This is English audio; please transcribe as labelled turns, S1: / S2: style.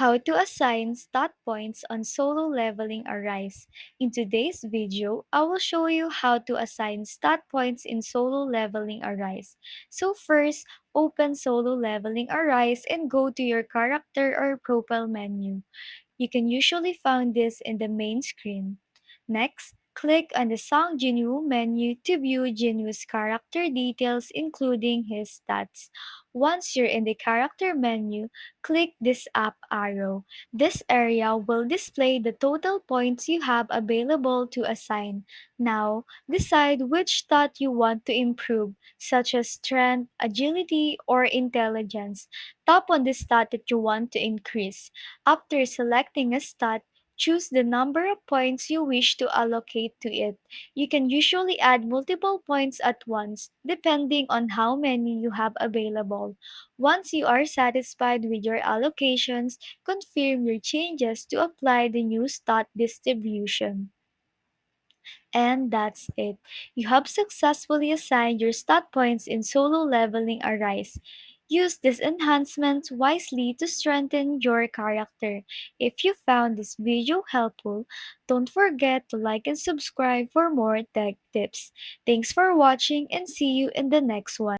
S1: How to assign stat points on solo leveling Arise. In today's video, I will show you how to assign stat points in solo leveling Arise. So first, open solo leveling Arise and go to your character or profile menu. You can usually find this in the main screen. Next, click on the Sound Genu menu to view Genu's character details including his stats. Once you're in the character menu, click this up arrow. This area will display the total points you have available to assign. Now, decide which stat you want to improve, such as strength, agility, or intelligence. Tap on the stat that you want to increase. After selecting a stat, choose the number of points you wish to allocate to it. You can usually add multiple points at once, depending on how many you have available. Once you are satisfied with your allocations, confirm your changes to apply the new stat distribution. And that's it. You have successfully assigned your stat points in solo leveling Arise. Use these enhancements wisely to strengthen your character. If you found this video helpful, don't forget to like and subscribe for more tech tips. Thanks for watching and see you in the next one.